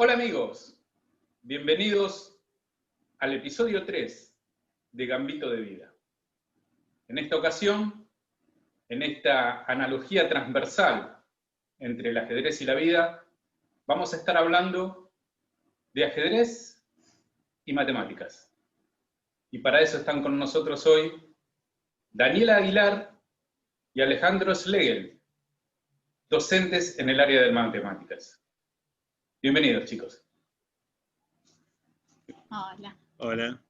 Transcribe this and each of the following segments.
Hola amigos, bienvenidos al episodio 3 de Gambito de Vida. En esta ocasión, en esta analogía transversal entre el ajedrez y la vida, vamos a estar hablando de ajedrez y matemáticas. Y para eso están con nosotros hoy Daniela Aguilar y Alejandro Schlegel, docentes en el área de matemáticas. Bienvenidos, chicos. Hola. Hola.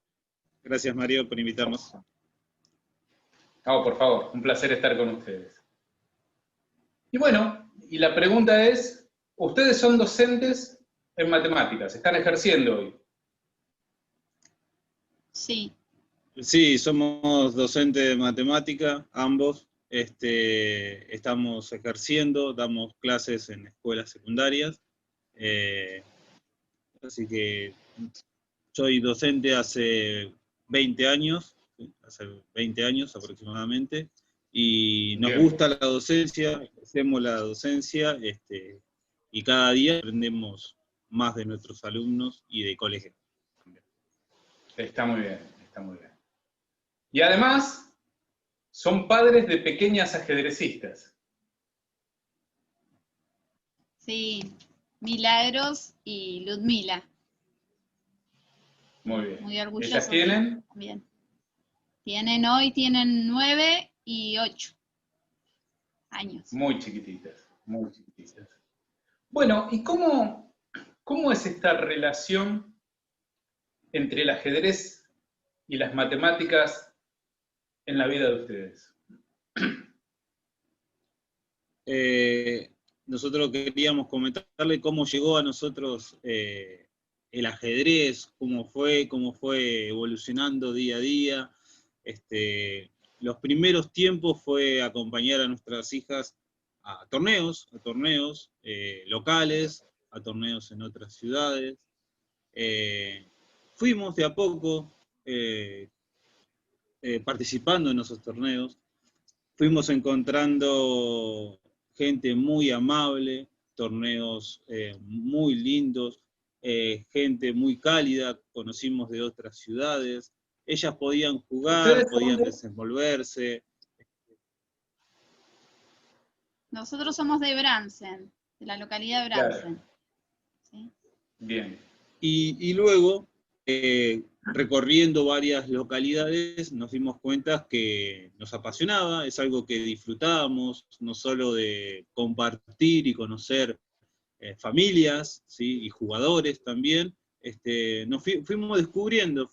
Gracias, Mario, por invitarnos. Por favor, un placer estar con ustedes. Y bueno, y la pregunta es, ustedes son docentes en matemáticas, ¿están ejerciendo hoy? Sí. Sí, somos docentes de matemática, ambos. Estamos ejerciendo, damos clases en escuelas secundarias. Así que soy docente hace 20 años aproximadamente, y nos gusta la docencia, hacemos la docencia, y cada día aprendemos más de nuestros alumnos y de colegio. Está muy bien, está muy bien. Y además, son padres de pequeñas ajedrecistas. Sí, Milagros y Ludmila. Muy bien. Muy orgullosos. ¿Ellas tienen? Bien. Hoy tienen 9 y 8 años. Muy chiquititas, muy chiquititas. Bueno, ¿y cómo es esta relación entre el ajedrez y las matemáticas en la vida de ustedes? Nosotros queríamos comentarle cómo llegó a nosotros el ajedrez, cómo fue evolucionando día a día. Los primeros tiempos fue acompañar a nuestras hijas a torneos locales, a torneos en otras ciudades. Fuimos de a poco participando en esos torneos, fuimos encontrando gente muy amable, torneos muy lindos, gente muy cálida, conocimos de otras ciudades, ellas podían jugar, podían desenvolverse. Nosotros somos de Bransen, de la localidad de Bransen. Claro. ¿Sí? Bien. Y luego, recorriendo varias localidades, nos dimos cuenta que nos apasionaba, es algo que disfrutábamos, no solo de compartir y conocer familias, ¿sí? Y jugadores también. Fuimos descubriendo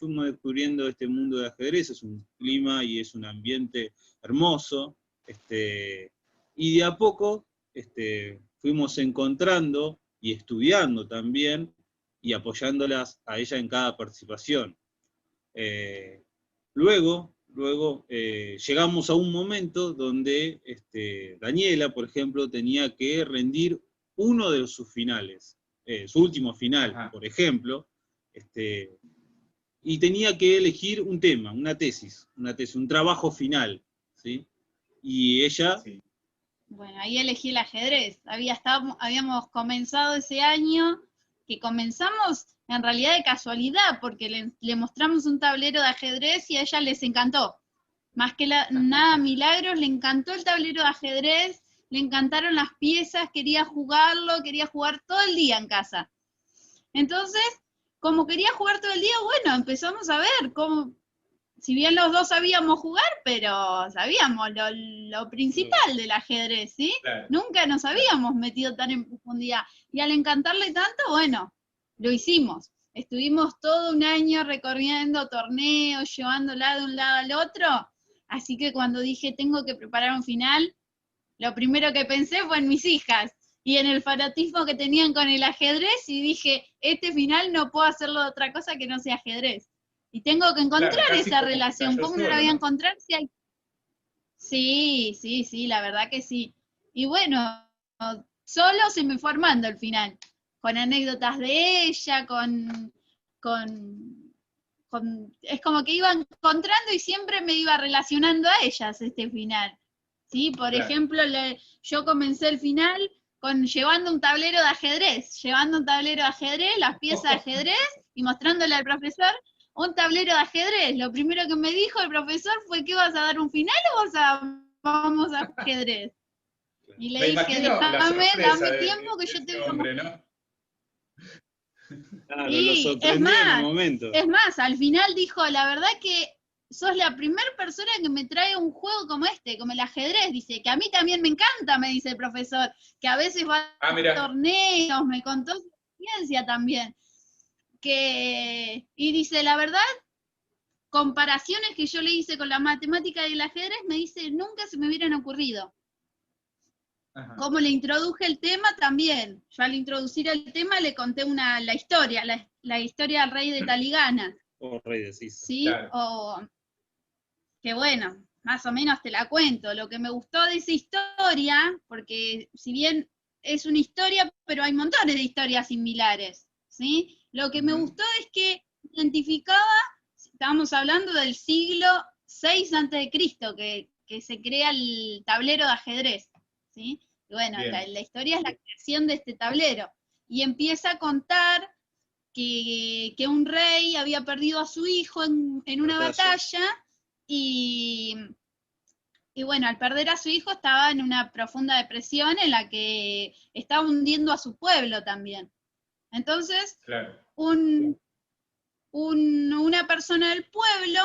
este mundo de ajedrez, es un clima y es un ambiente hermoso, y de a poco fuimos encontrando y estudiando también, y apoyándolas a ella en cada participación. Luego llegamos a un momento donde Daniela, por ejemplo, tenía que rendir uno de sus finales, su último final, por ejemplo, y tenía que elegir un tema, una tesis, un trabajo final, ¿sí? Y ella... Sí. Bueno, ahí elegí el ajedrez. Habíamos comenzado ese año, que comenzamos en realidad de casualidad, porque le mostramos un tablero de ajedrez y a ella les encantó. Más que nada Milagros, le encantó el tablero de ajedrez, le encantaron las piezas, quería jugar todo el día en casa. Entonces, como quería jugar todo el día, bueno, empezamos a ver cómo, si bien los dos sabíamos jugar, pero sabíamos lo principal del ajedrez, ¿sí? Claro. Nunca nos habíamos metido tan en profundidad. Y al encantarle tanto, bueno, lo hicimos. Estuvimos todo un año recorriendo torneos, llevándola de un lado al otro. Así que cuando dije, tengo que preparar un final, lo primero que pensé fue en mis hijas y en el fanatismo que tenían con el ajedrez, y dije, este final no puedo hacerlo de otra cosa que no sea ajedrez. Y tengo que encontrar esa relación. ¿Cómo no la voy a encontrar si hay? Sí, la verdad que sí. Y bueno, solo se me fue armando el final, con anécdotas de ella, es como que iba encontrando y siempre me iba relacionando a ellas este final. ¿Sí? Por ejemplo, yo comencé el final llevando un tablero de ajedrez, las piezas de ajedrez, y mostrándole al profesor un tablero de ajedrez. Lo primero que me dijo el profesor fue, ¿qué vas a dar un final o vamos a ajedrez? Y le dije, dame tiempo que yo tengo... hombre, ¿no? Claro, Sí, lo sorprendió en el momento. Es más, al final dijo, la verdad que sos la primera persona que me trae un juego como este, como el ajedrez. Dice, que a mí también me encanta, me dice el profesor, que a veces va a torneos, me contó su experiencia también. Y dice, la verdad, comparaciones que yo le hice con la matemática y el ajedrez, me dice, nunca se me hubieran ocurrido. Ajá. Como le introduje el tema también. Yo al introducir el tema le conté la historia del rey de Taligana. O rey de Sisa. Sí, claro. Que bueno, más o menos te la cuento. Lo que me gustó de esa historia, porque si bien es una historia, pero hay montones de historias similares, ¿sí? Lo que me gustó es que identificaba, estábamos hablando del siglo VI a.C., que se crea el tablero de ajedrez, ¿sí? Y bueno, la historia es la creación de este tablero. Y empieza a contar que un rey había perdido a su hijo en una batalla, y bueno, al perder a su hijo estaba en una profunda depresión en la que estaba hundiendo a su pueblo también. Entonces, claro, una persona del pueblo,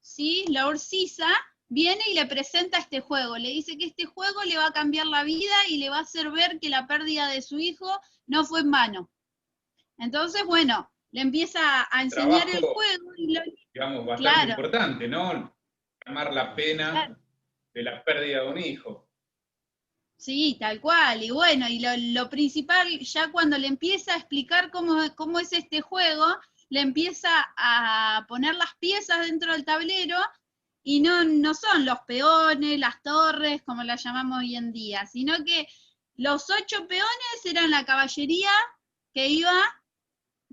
¿sí? Lord Sisa, viene y le presenta este juego. Le dice que este juego le va a cambiar la vida y le va a hacer ver que la pérdida de su hijo no fue en vano. Entonces, bueno, le empieza a enseñar el juego. Digamos, bastante importante, ¿no? Llamar la pena de la pérdida de un hijo. Sí, tal cual. Y bueno, y lo principal, ya cuando le empieza a explicar cómo es este juego, le empieza a poner las piezas dentro del tablero, y no son los peones, las torres, como las llamamos hoy en día, sino que los 8 peones eran la caballería que iba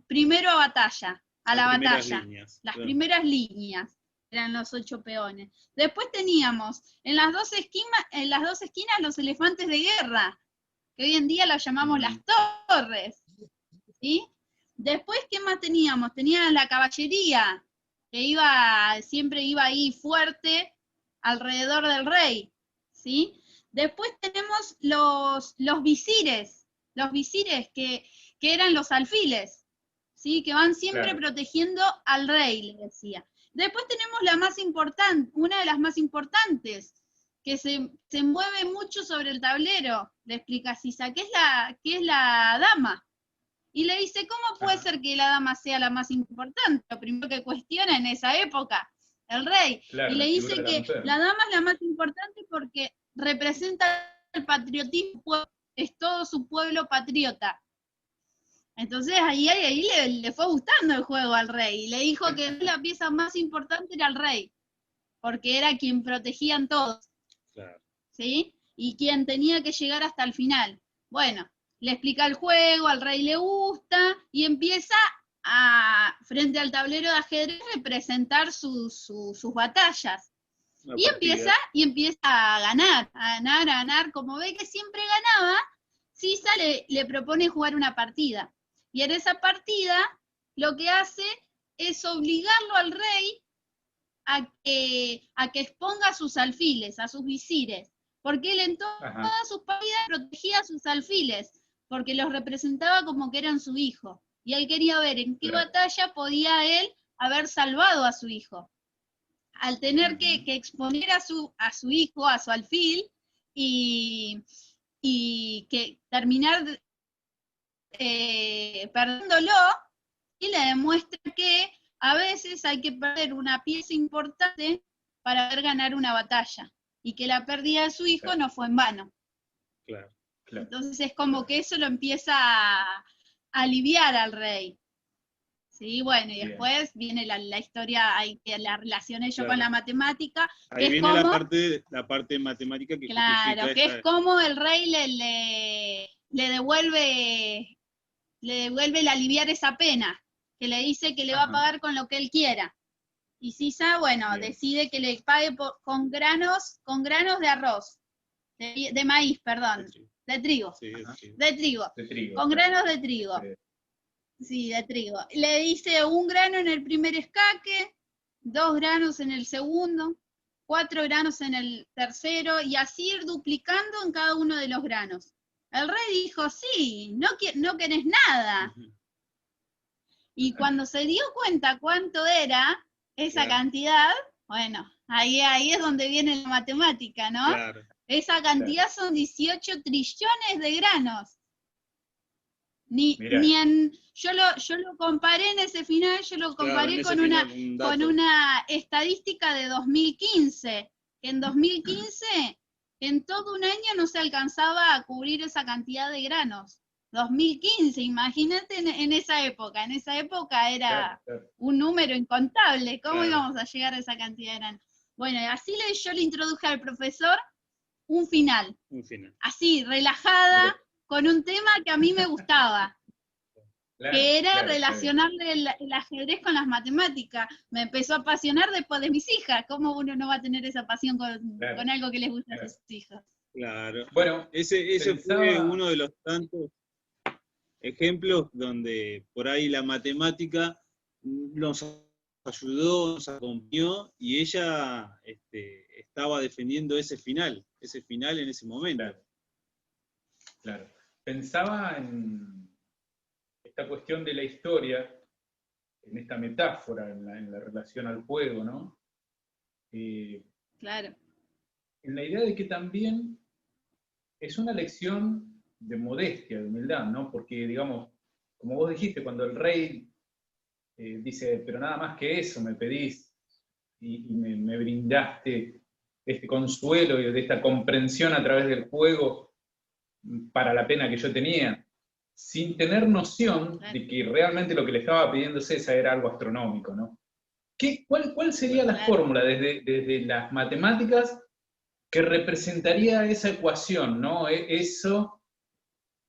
primero a batalla, las primeras líneas eran los 8 peones. Después teníamos en las dos esquinas los elefantes de guerra, que hoy en día los llamamos las torres, ¿sí? Después, ¿qué más teníamos? Teníamos la caballería, que siempre iba ahí fuerte alrededor del rey, ¿sí? Después tenemos los visires que eran los alfiles, ¿sí? Que van siempre protegiendo al rey, le decía. Después tenemos la más importante, una de las más importantes, que se mueve mucho sobre el tablero, le explica Sisa, que es la dama. Y le dice, ¿cómo puede ser que la dama sea la más importante? Lo primero que cuestiona en esa época, el rey. Claro, y le dice que la dama es la más importante porque representa el patriotismo, es todo su pueblo patriota. Entonces ahí le fue gustando el juego al rey, y le dijo que la pieza más importante era el rey, porque era quien protegían todos, claro, ¿sí? Y quien tenía que llegar hasta el final. Bueno, le explica el juego, al rey le gusta, y empieza frente al tablero de ajedrez, representar sus batallas. Y empieza a ganar, como ve que siempre ganaba, Sisa le propone jugar una partida. Y en esa partida lo que hace es obligarlo al rey a que exponga sus alfiles, a sus visires, porque él en todas sus partidas protegía a sus alfiles, porque los representaba como que eran su hijo, y él quería ver en qué batalla podía él haber salvado a su hijo. Al tener que exponer a su hijo, a su alfil, y que terminar perdiéndolo, y le demuestra que a veces hay que perder una pieza importante para poder ganar una batalla, y que la pérdida de su hijo no fue en vano. Claro. Entonces es como que eso lo empieza a aliviar al rey. Sí, bueno, y después viene la historia, que la relacioné yo con la matemática. Ahí viene la parte matemática que claro, que es como el rey le devuelve el aliviar esa pena, que le dice que le va a pagar con lo que él quiera. Y Sisa, bueno, decide que le pague con granos de arroz, de maíz, perdón. De trigo. Sí, sí. De trigo. De trigo. Con granos de trigo. Sí, de trigo. Le hice 1 grano en el primer escaque, 2 granos en el segundo, 4 granos en el tercero, y así ir duplicando en cada uno de los granos. El rey dijo, sí, no querés nada. Y cuando se dio cuenta cuánto era esa cantidad, bueno, ahí es donde viene la matemática, ¿no? Claro. Esa cantidad son 18 trillones de granos. Yo lo comparé en ese final, yo lo comparé con una estadística de 2015. En 2015, en todo un año no se alcanzaba a cubrir esa cantidad de granos. 2015, imagínate en esa época. En esa época era un número incontable. ¿Cómo íbamos a llegar a esa cantidad de granos? Bueno, así yo le introduje al profesor un final. Así, relajada, con un tema que a mí me gustaba. Que era relacionarle el ajedrez con las matemáticas. Me empezó a apasionar después de mis hijas. ¿Cómo uno no va a tener esa pasión con algo que les gusta a sus hijas? Claro. Bueno, ese fue uno de los tantos ejemplos donde por ahí la matemática nos ayudó, nos acompañó, y ella estaba defendiendo ese final en ese momento. Claro. Pensaba en esta cuestión de la historia, en esta metáfora, en la relación al juego, ¿no? Claro. En la idea de que también es una lección de modestia, de humildad, ¿no? Porque, digamos, como vos dijiste, cuando el rey dice, pero nada más que eso me pedís, y me brindaste este consuelo y de esta comprensión a través del juego para la pena que yo tenía, sin tener noción de que realmente lo que le estaba pidiendo César era algo astronómico, ¿no? ¿Cuál sería la fórmula desde las matemáticas que representaría esa ecuación, ¿no? Eso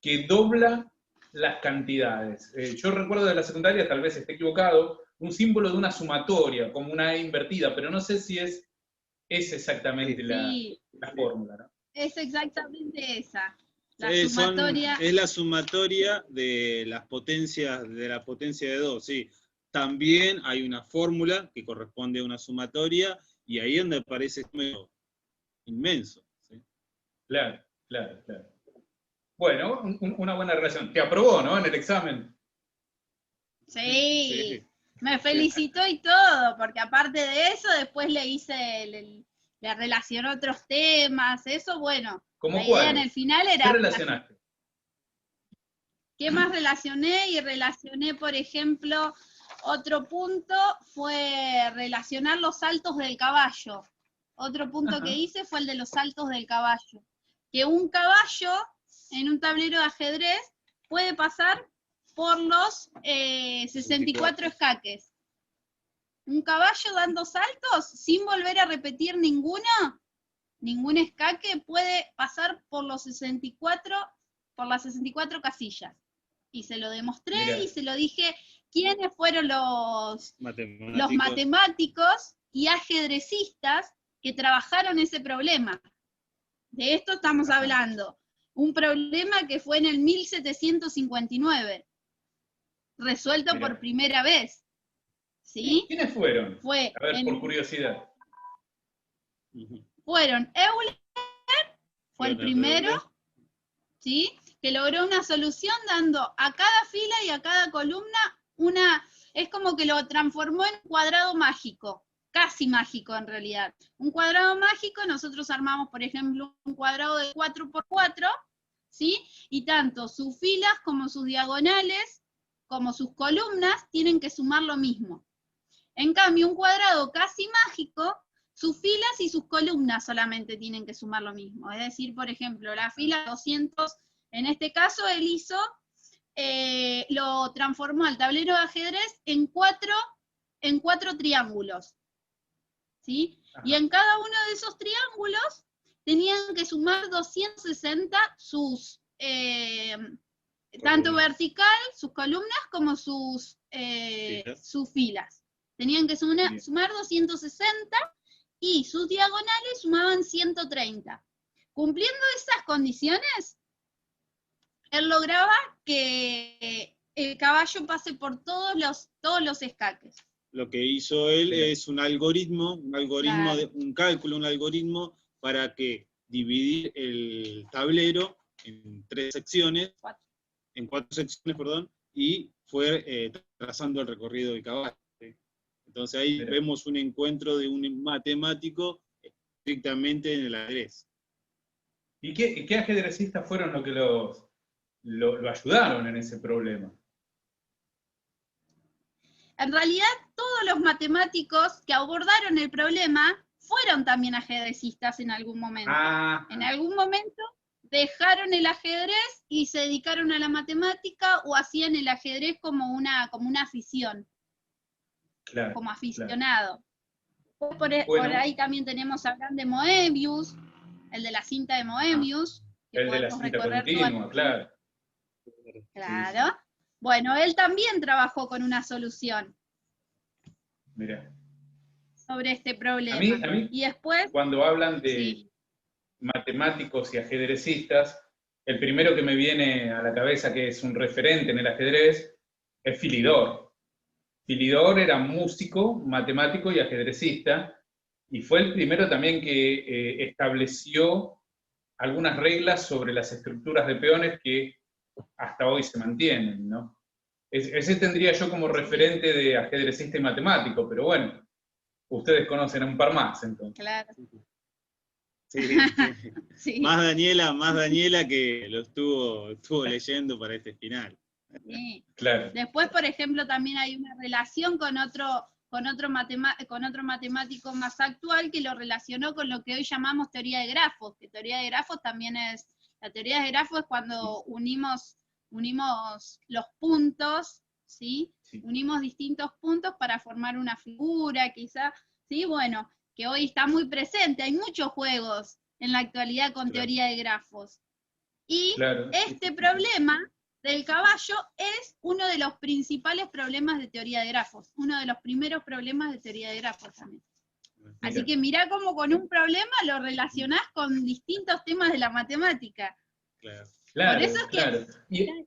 que dobla las cantidades? Yo recuerdo de la secundaria, tal vez esté equivocado, un símbolo de una sumatoria, como una E invertida, pero no sé si es exactamente la fórmula, ¿no? Es exactamente esa. Es la sumatoria de las potencias, de la potencia de 2, sí. También hay una fórmula que corresponde a una sumatoria, y ahí es donde aparece el número inmenso. ¿Sí? Claro. Bueno, una buena relación. Te aprobó, ¿no? En el examen. Sí. Me felicitó y todo, porque aparte de eso, después le hice, le relacionó otros temas, eso, bueno. ¿Cómo la cuál? idea en el final era... ¿Qué relacionaste? ¿Qué más relacioné? Y relacioné, por ejemplo, otro punto fue relacionar los saltos del caballo. Otro punto que hice fue el de los saltos del caballo. Que un caballo en un tablero de ajedrez puede pasar por los 64 escaques. Un caballo dando saltos sin volver a repetir ningún escaque puede pasar por los 64, por las 64 casillas. Y se lo demostré y se lo dije quiénes fueron los matemáticos y ajedrecistas que trabajaron ese problema. De esto estamos hablando. Un problema que fue en el 1759, resuelto por primera vez. ¿Sí? ¿Quiénes fueron? Fue a ver, por curiosidad. Fueron Euler, fue el primero, ¿sí? Que logró una solución dando a cada fila y a cada columna es como que lo transformó en un cuadrado mágico, casi mágico en realidad. Un cuadrado mágico, nosotros armamos, por ejemplo, un cuadrado de 4×4, ¿sí? Y tanto sus filas como sus diagonales, como sus columnas, tienen que sumar lo mismo. En cambio, un cuadrado casi mágico, sus filas y sus columnas solamente tienen que sumar lo mismo. Es decir, por ejemplo, la fila 200, en este caso él hizo, lo transformó al tablero de ajedrez en cuatro triángulos. ¿Sí? Y en cada uno de esos triángulos tenían que sumar 260 sus, tanto vertical, sus columnas, como sus filas. Tenían que sumar 260 y sus diagonales sumaban 130. Cumpliendo esas condiciones, él lograba que el caballo pase por todos los escaques. Lo que hizo él Bien. es un algoritmo Claro. un cálculo, un algoritmo para que dividir el tablero en cuatro secciones, perdón, y fue trazando el recorrido del caballo. ¿Sí? Entonces ahí Mira. vemos un encuentro de un matemático estrictamente en el ajedrez. ¿Y qué ajedrecistas fueron los que lo ayudaron en ese problema? En realidad, todos los matemáticos que abordaron el problema fueron también ajedrecistas en algún momento. En algún momento dejaron el ajedrez y se dedicaron a la matemática o hacían el ajedrez como una afición, Claro, como aficionado. claro. Por ahí también tenemos a Abraham de Moebius, el de la cinta de Moebius, que El de la podemos cinta recorrer continua, claro. Claro. Bueno, él también trabajó con una solución Mira. sobre este problema. A mí, y después, cuando hablan de sí, matemáticos y ajedrecistas, el primero que me viene a la cabeza que es un referente en el ajedrez es Philidor. Philidor era músico, matemático y ajedrecista, y fue el primero también que estableció algunas reglas sobre las estructuras de peones que hasta hoy se mantienen, ¿no? Ese tendría yo como referente de ajedrecista y matemático, pero bueno, ustedes conocen a un par más, entonces. claro. Sí, sí. Sí. Más Daniela que lo estuvo leyendo para este final. Sí. Claro. Después, por ejemplo, también hay una relación con otro matemático más actual que lo relacionó con lo que hoy llamamos teoría de grafos, que teoría de grafos también es, la teoría de grafos es cuando unimos los puntos, ¿sí? Sí. Unimos distintos puntos para formar una figura, quizá, ¿sí? Bueno, que hoy está muy presente, hay muchos juegos en la actualidad con teoría de grafos. Y Claro. este problema del caballo es uno de los principales problemas de teoría de grafos, uno de los primeros problemas de teoría de grafos también. Mira. Así que mirá cómo con un problema lo relacionás con distintos temas de la matemática. Claro. Claro, Por eso es claro. que...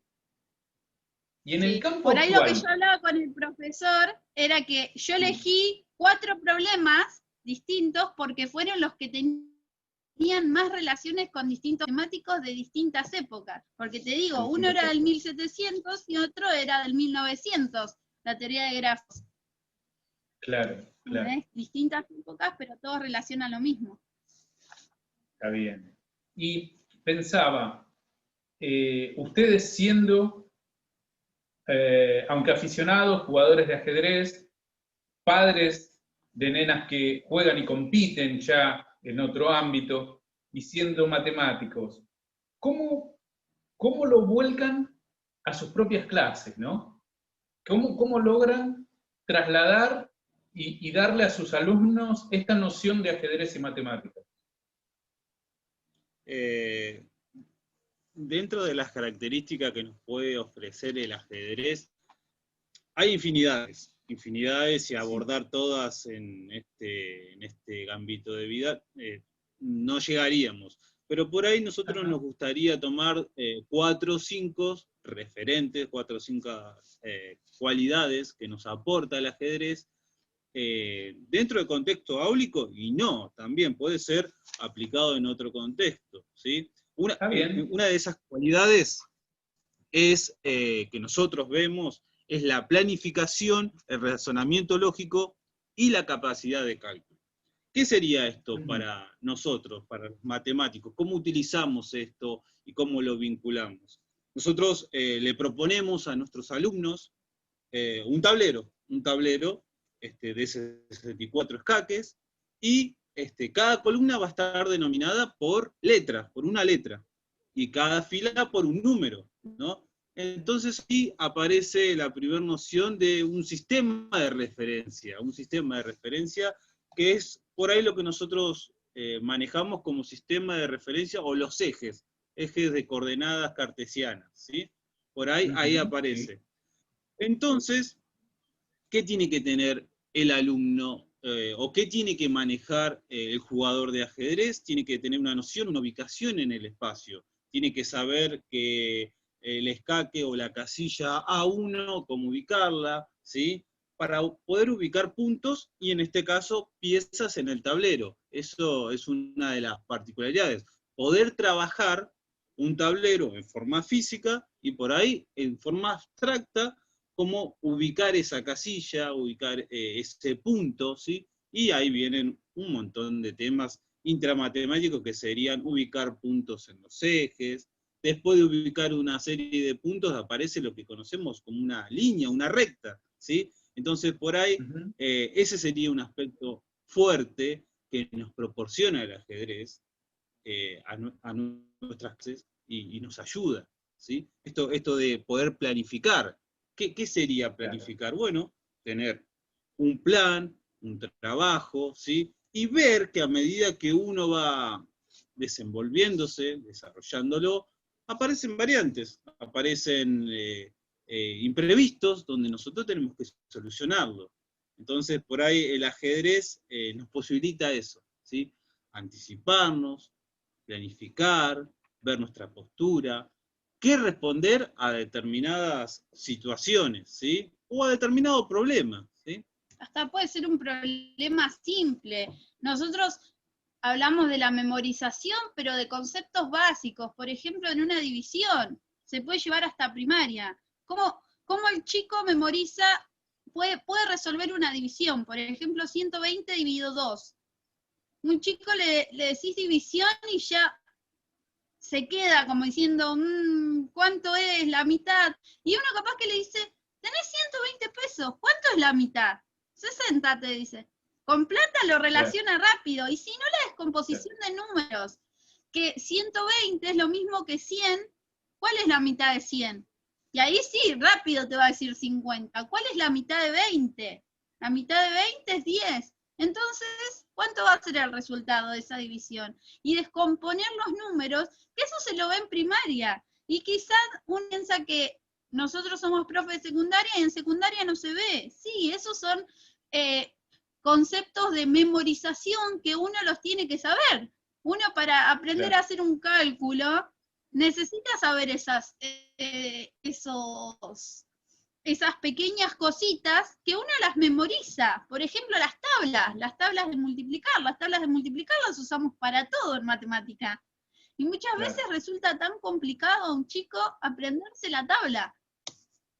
Y en el campo por ahí lo que actual, yo hablaba con el profesor era que yo elegí 4 problemas distintos porque fueron los que tenían más relaciones con distintos temáticos de distintas épocas. Porque te digo, uno era del 1700 y otro era del 1900, la teoría de grafos. claro, claro. ¿Ves? Distintas épocas, pero todos relacionan lo mismo. Está bien. Y pensaba, ustedes siendo, aunque aficionados, jugadores de ajedrez, padres de nenas que juegan y compiten ya en otro ámbito, y siendo matemáticos, ¿cómo lo vuelcan a sus propias clases, ¿no? ¿Cómo logran trasladar y darle a sus alumnos esta noción de ajedrez y matemáticas? Dentro de las características que nos puede ofrecer el ajedrez, hay infinidades y abordar todas en este gambito de vida no llegaríamos. Pero por ahí nosotros nos gustaría tomar 4 o 5 referentes, 4 o 5 cualidades que nos aporta el ajedrez dentro del contexto áulico y no, también puede ser aplicado en otro contexto, ¿sí? Una de esas cualidades es que nosotros vemos es la planificación, el razonamiento lógico y la capacidad de cálculo. ¿Qué sería esto para nosotros, para los matemáticos? ¿Cómo utilizamos esto y cómo lo vinculamos? Nosotros le proponemos a nuestros alumnos un tablero de 64 escaques, y cada columna va a estar denominada por letras, por una letra, y cada fila por un número, ¿no? Entonces sí aparece la primera noción de un sistema de referencia que es por ahí lo que nosotros manejamos como sistema de referencia, o los ejes de coordenadas cartesianas, ¿sí? Por ahí aparece. Entonces, ¿qué tiene que tener el alumno o qué tiene que manejar el jugador de ajedrez? Tiene que tener una noción, una ubicación en el espacio. Tiene que saber que el escaque o la casilla A1, cómo ubicarla, ¿sí? Para poder ubicar puntos y en este caso piezas en el tablero. Eso es una de las particularidades. Poder trabajar un tablero en forma física y por ahí en forma abstracta, cómo ubicar esa casilla, ubicar ese punto, ¿sí? Y ahí vienen un montón de temas intramatemáticos que serían ubicar puntos en los ejes. Después de ubicar una serie de puntos aparece lo que conocemos como una línea, una recta, ¿sí? Entonces por ahí ese sería un aspecto fuerte que nos proporciona el ajedrez a nuestras clases y nos ayuda, ¿sí? Esto de poder planificar. ¿Qué sería planificar? Claro. Bueno, tener un plan, un trabajo, ¿sí? Y ver que a medida que uno va desenvolviéndose, desarrollándolo, aparecen variantes, aparecen imprevistos donde nosotros tenemos que solucionarlo. Entonces, por ahí el ajedrez nos posibilita eso, ¿sí? Anticiparnos, planificar, ver nuestra postura, qué responder a determinadas situaciones, ¿sí? O a determinado problema, ¿sí? Hasta puede ser un problema simple. Nosotros hablamos de la memorización, pero de conceptos básicos. Por ejemplo, en una división, se puede llevar hasta primaria. ¿Cómo el chico memoriza, puede resolver una división? Por ejemplo, 120 dividido 2. Un chico le decís división y ya se queda como diciendo, ¿cuánto es la mitad? Y uno capaz que le dice, tenés 120 pesos, ¿cuánto es la mitad? 60 te dice. Con plata lo relaciona rápido, y si no la descomposición de números, que 120 es lo mismo que 100, ¿cuál es la mitad de 100? Y ahí sí, rápido te va a decir 50. ¿Cuál es la mitad de 20? La mitad de 20 es 10. Entonces, ¿cuánto va a ser el resultado de esa división? Y descomponer los números, que eso se lo ve en primaria. Y quizás uno piensa que nosotros somos profes de secundaria y en secundaria no se ve. Sí, esos son conceptos de memorización que uno los tiene que saber. Uno para aprender a hacer un cálculo necesita saber esas pequeñas cositas que uno las memoriza. Por ejemplo, las tablas de multiplicar. Las tablas de multiplicar las usamos para todo en matemática. Y muchas veces resulta tan complicado a un chico aprenderse la tabla.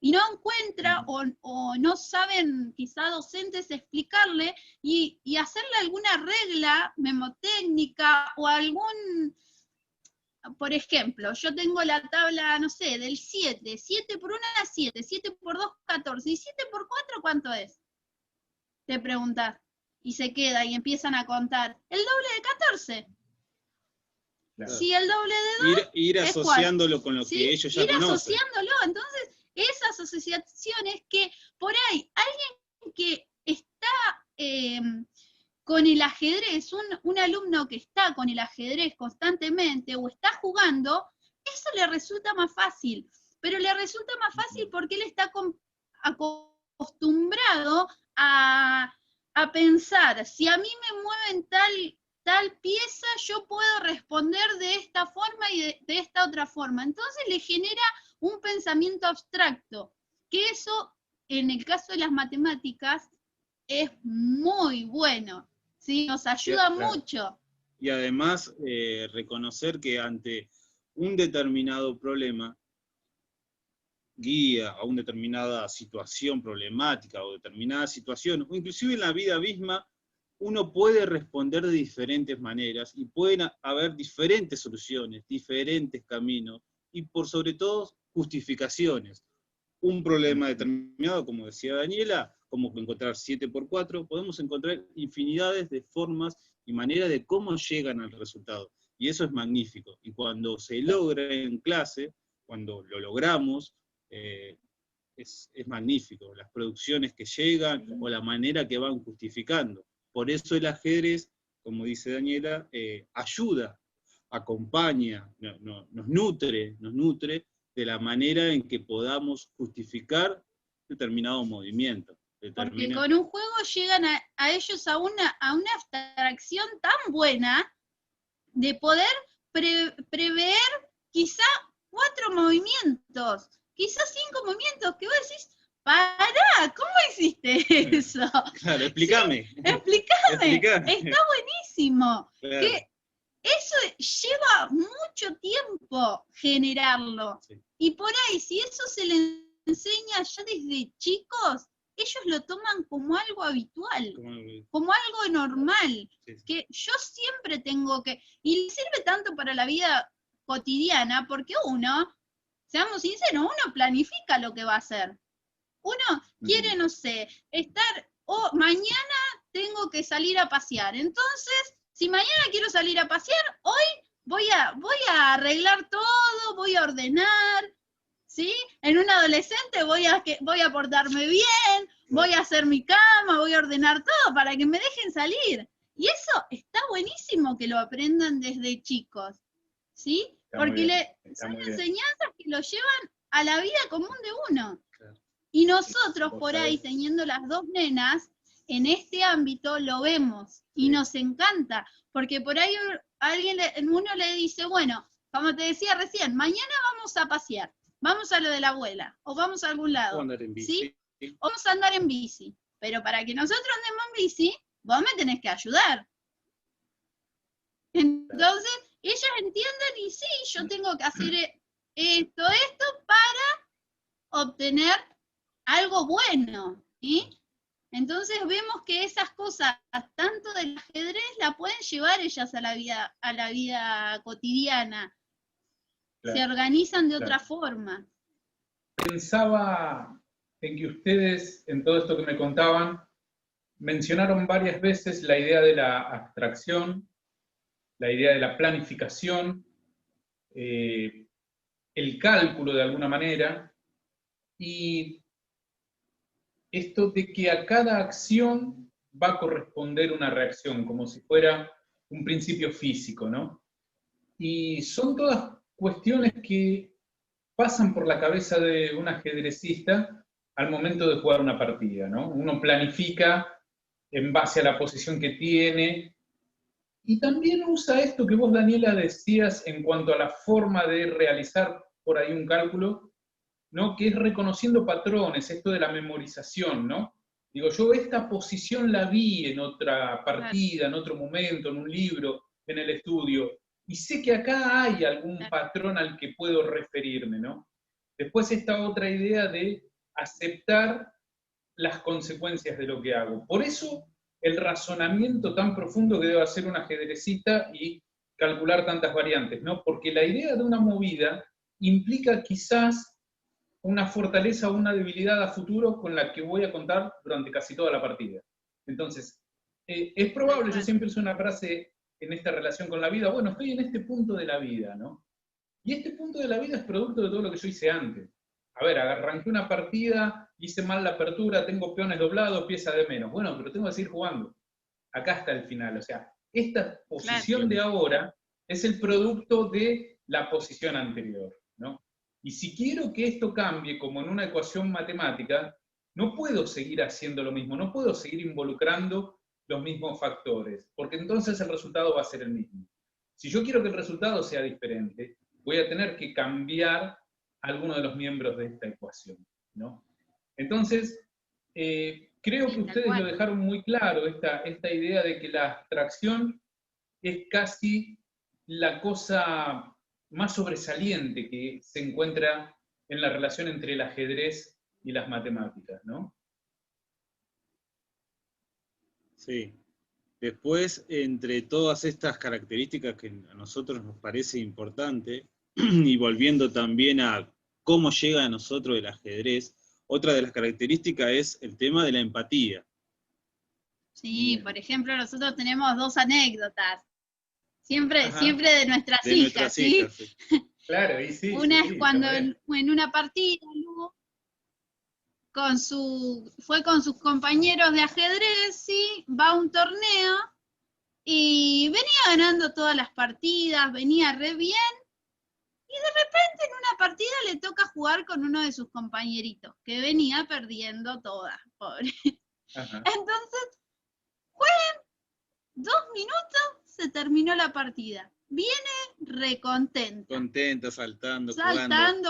Y no encuentra o no saben quizá docentes explicarle y hacerle alguna regla memotécnica o algún... Por ejemplo, yo tengo la tabla, no sé, del 7. 7 por 1 es 7, 7 por 2 14. ¿Y 7 por 4 cuánto es? Te preguntas. Y se queda y empiezan a contar. El doble de 14. Claro. Si el doble de 2 ir asociándolo con lo que ellos ya conocen. Ir asociándolo. Entonces, esas asociaciones que por ahí alguien que está... con el ajedrez, un alumno que está con el ajedrez constantemente o está jugando, eso le resulta más fácil. Pero le resulta más fácil porque él está acostumbrado a pensar, si a mí me mueven tal pieza, yo puedo responder de esta forma y de esta otra forma. Entonces le genera un pensamiento abstracto, que eso, en el caso de las matemáticas, es muy bueno. Sí, nos ayuda mucho. Y además, reconocer que ante un determinado problema, guía a una determinada situación problemática o determinada situación, o inclusive en la vida misma, uno puede responder de diferentes maneras y pueden haber diferentes soluciones, diferentes caminos y por sobre todo justificaciones. Un problema determinado, como decía Daniela, como encontrar 7 por 4, podemos encontrar infinidades de formas y maneras de cómo llegan al resultado. Y eso es magnífico. Y cuando se logra en clase, cuando lo logramos, es magnífico. Las producciones que llegan o la manera que van justificando. Por eso el ajedrez, como dice Daniela, ayuda, acompaña, nos nutre de la manera en que podamos justificar determinado movimiento. Porque con un juego llegan a ellos a una abstracción tan buena de poder prever quizá 4 movimientos, quizás 5 movimientos, que vos decís, pará, ¿cómo hiciste eso? Claro, explícame. ¿Sí? Explícame, Explícame. está buenísimo. Claro. Que eso lleva mucho tiempo generarlo. Sí. Y por ahí, si eso se les enseña ya desde chicos, ellos lo toman como algo habitual, como algo normal, sí, sí. que yo siempre tengo que, y sirve tanto para la vida cotidiana, porque uno, seamos sinceros, uno planifica lo que va a hacer. Uno quiere, no sé, mañana tengo que salir a pasear, entonces, si mañana quiero salir a pasear, hoy voy a arreglar todo, voy a ordenar, ¿sí? En un adolescente voy a portarme bien, voy a hacer mi cama, voy a ordenar todo para que me dejen salir. Y eso está buenísimo que lo aprendan desde chicos, ¿sí? Porque son enseñanzas que lo llevan a la vida común de uno. Claro. Y nosotros por ahí, teniendo las dos nenas, en este ámbito lo vemos y nos encanta, porque por ahí uno le dice, bueno, como te decía recién, mañana vamos a pasear. Vamos a lo de la abuela, o vamos a algún lado, o andar en bici. ¿sí? Vamos a andar en bici, pero para que nosotros andemos en bici, vos me tenés que ayudar. Entonces, ellas entienden y sí, yo tengo que hacer esto para obtener algo bueno, ¿sí? Entonces vemos que esas cosas, tanto del ajedrez, la pueden llevar ellas a la vida cotidiana. Claro, se organizan de otra forma. Pensaba en que ustedes, en todo esto que me contaban, mencionaron varias veces la idea de la abstracción, la idea de la planificación, el cálculo de alguna manera, y esto de que a cada acción va a corresponder una reacción, como si fuera un principio físico, ¿no? Y son todas cuestiones que pasan por la cabeza de un ajedrecista al momento de jugar una partida, ¿no? Uno planifica en base a la posición que tiene, y también usa esto que vos, Daniela, decías en cuanto a la forma de realizar por ahí un cálculo, ¿no? Que es reconociendo patrones, esto de la memorización, ¿no? Digo, yo esta posición la vi en otra partida, en otro momento, en un libro, en el estudio, y sé que acá hay algún patrón al que puedo referirme, ¿no? Después esta otra idea de aceptar las consecuencias de lo que hago. Por eso el razonamiento tan profundo que debe hacer un ajedrecista y calcular tantas variantes, ¿no? Porque la idea de una movida implica quizás una fortaleza o una debilidad a futuro con la que voy a contar durante casi toda la partida. Entonces, es probable, yo siempre uso una frase en esta relación con la vida, bueno, estoy en este punto de la vida, ¿no? Y este punto de la vida es producto de todo lo que yo hice antes. A ver, arranqué una partida, hice mal la apertura, tengo peones doblados, pieza de menos. Bueno, pero tengo que seguir jugando. Acá está el final. O sea, esta posición de ahora es el producto de la posición anterior, ¿no? Y si quiero que esto cambie como en una ecuación matemática, no puedo seguir haciendo lo mismo, no puedo seguir involucrando los mismos factores, porque entonces el resultado va a ser el mismo. Si yo quiero que el resultado sea diferente, voy a tener que cambiar alguno de los miembros de esta ecuación, ¿no? Entonces, creo que ustedes lo dejaron muy claro, esta idea de que la abstracción es casi la cosa más sobresaliente que se encuentra en la relación entre el ajedrez y las matemáticas, ¿no? Sí. Después, entre todas estas características que a nosotros nos parece importante, y volviendo también a cómo llega a nosotros el ajedrez, otra de las características es el tema de la empatía. Sí, por ejemplo, nosotros tenemos 2 anécdotas, siempre de nuestras hijas, ¿sí? Sí. Claro, y sí. Una es cuando en una partida, Lu, fue con sus compañeros de ajedrez, ¿sí? Va a un torneo y venía ganando todas las partidas, venía re bien, y de repente en una partida le toca jugar con uno de sus compañeritos, que venía perdiendo todas, pobre. Ajá. Entonces, juegan 2 minutos, se terminó la partida. viene recontenta. Contenta, saltando,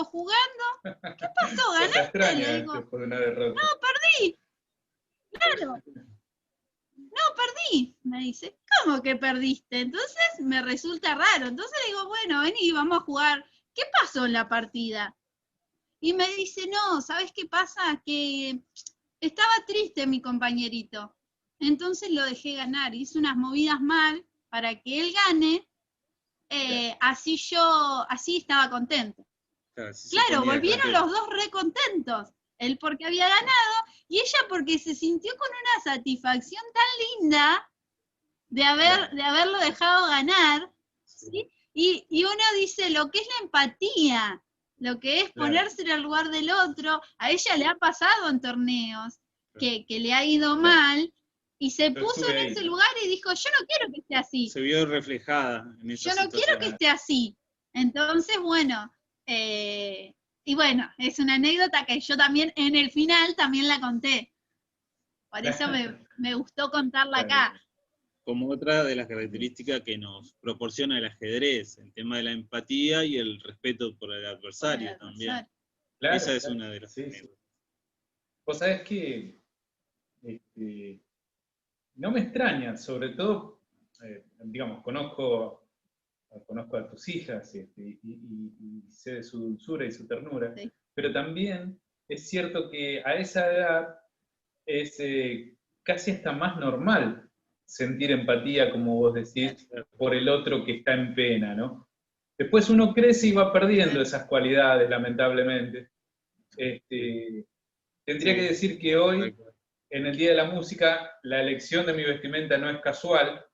jugando. ¿Qué pasó? Cosa ¿Ganaste? extraña Le digo, después de una derrota. perdí. Claro, perdí. Me dice, ¿cómo que perdiste? Entonces me resulta raro. Entonces le digo, bueno, vení, vamos a jugar. ¿Qué pasó en la partida? Y me dice, no, ¿sabes qué pasa? Que estaba triste mi compañerito. Entonces lo dejé ganar. Hice unas movidas mal para que él gane. Así estaba contento. Claro, volvieron los dos re contentos. Él porque había ganado y ella porque se sintió con una satisfacción tan linda de haberlo dejado ganar. ¿Sí? Y uno dice lo que es la empatía, lo que es ponerse en el lugar del otro. A ella le ha pasado en torneos que le ha ido mal y se puso en ese lugar y dijo, yo no quiero que esté así. Se vio reflejada en esa situación. Yo no quiero que esté así. Entonces, bueno, y bueno, es una anécdota que yo también en el final también la conté. Por eso me gustó contarla acá. Como otra de las características que nos proporciona el ajedrez, el tema de la empatía y el respeto por el adversario también. Claro, esa es una de las anécdotas. Vos sabés que no me extraña, sobre todo, digamos, conozco a tus hijas y sé de su dulzura y su ternura, pero también es cierto que a esa edad es casi hasta más normal sentir empatía, como vos decís, por el otro que está en pena, ¿no? Después uno crece y va perdiendo esas cualidades, lamentablemente. Tendría que decir que hoy, en el Día de la Música, la elección de mi vestimenta no es casual.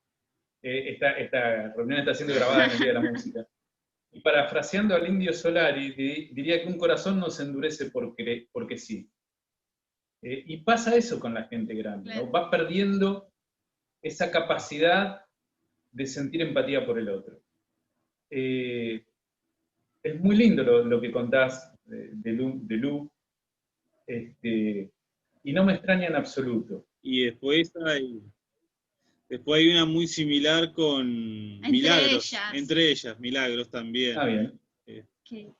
Esta reunión está siendo grabada en el Día de la Música. Y parafraseando al Indio Solari, diría que un corazón no se endurece porque sí. Y pasa eso con la gente grande, ¿no? Va perdiendo esa capacidad de sentir empatía por el otro. Es muy lindo lo que contás de Lu, y no me extraña en absoluto. Y después hay una muy similar con Milagros. Entre ellas, Milagros también. Bien.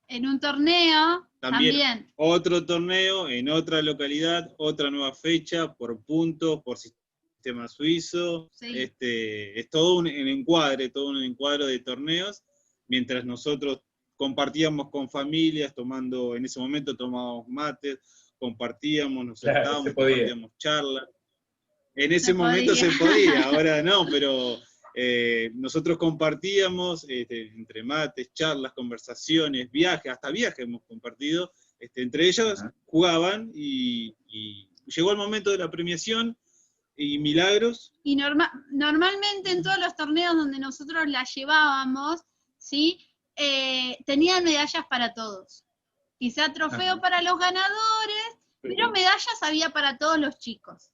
En un torneo también. Otro torneo, en otra localidad, otra nueva fecha, por puntos, por sistema suizo. Sí. Es todo un encuadre de torneos, mientras nosotros compartíamos con familias, en ese momento tomábamos mates, compartíamos, nos sentábamos, compartíamos charlas. En ese momento se podía, ahora no, pero nosotros compartíamos entre mates, charlas, conversaciones, viajes, hasta viajes hemos compartido, entre ellos jugaban y llegó el momento de la premiación y Milagros. Y normalmente en todos los torneos donde nosotros la llevábamos, ¿sí? Tenían medallas para todos. Quizá trofeo para los ganadores, pero medallas había para todos los chicos.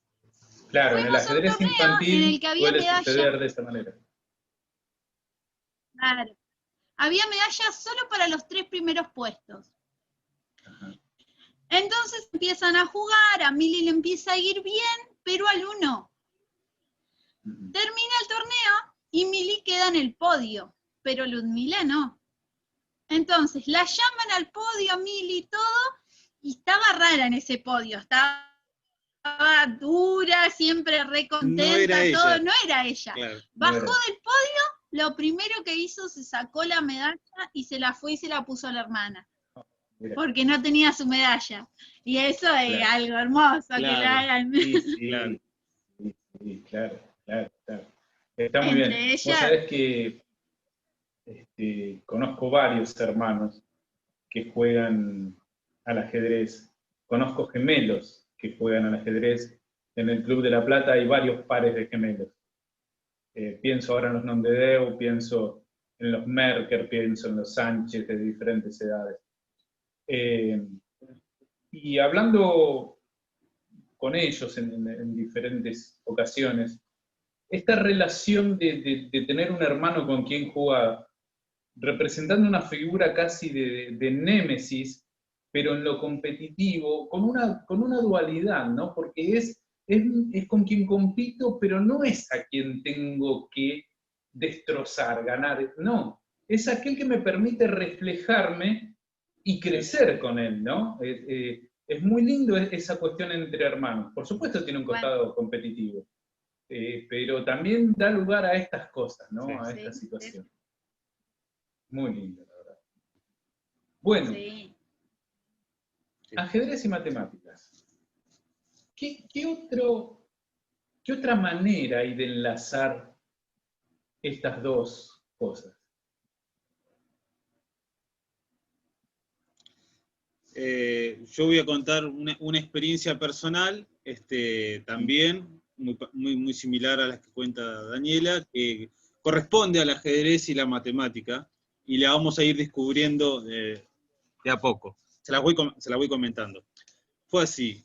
Claro, en el ajedrez infantil en el que había suele suceder de esa manera. Claro. Había medallas solo para los 3 primeros puestos. Ajá. Entonces empiezan a jugar, a Mili le empieza a ir bien, pero a Lu no. Termina el torneo y Mili queda en el podio, pero Ludmila no. Entonces la llaman al podio, Mili y todo, y estaba rara en ese podio, estaba dura, siempre re contenta, no era ella. Claro, bajó del podio, lo primero que hizo, se sacó la medalla y se la fue y se la puso a la hermana. Porque no tenía su medalla. Y eso es algo hermoso, que la hagan. Sí, claro. Está muy bien. Vos sabés que conozco varios hermanos que juegan al ajedrez. Conozco gemelos que juegan al ajedrez. En el Club de La Plata hay varios pares de gemelos. Pienso ahora en los Nomdedeu, pienso en los Merker, pienso en los Sánchez de diferentes edades. Y hablando con ellos en diferentes ocasiones, esta relación de tener un hermano con quien jugar, representando una figura casi de némesis, pero en lo competitivo, con una dualidad, ¿no? Porque es con quien compito, pero no es a quien tengo que destrozar, ganar, no, es aquel que me permite reflejarme y crecer con él, ¿no? Es muy lindo esa cuestión entre hermanos. Por supuesto tiene un costado competitivo, pero también da lugar a estas cosas, ¿no? Sí. A esta Sí, situación. Muy lindo, la verdad. Bueno, sí. ajedrez y matemáticas. ¿Qué otra manera hay de enlazar estas dos cosas? Yo voy a contar una experiencia personal, también, muy similar a las que cuenta Daniela, que corresponde al ajedrez y la matemática, y la vamos a ir descubriendo de a poco. Se la voy comentando. Fue así,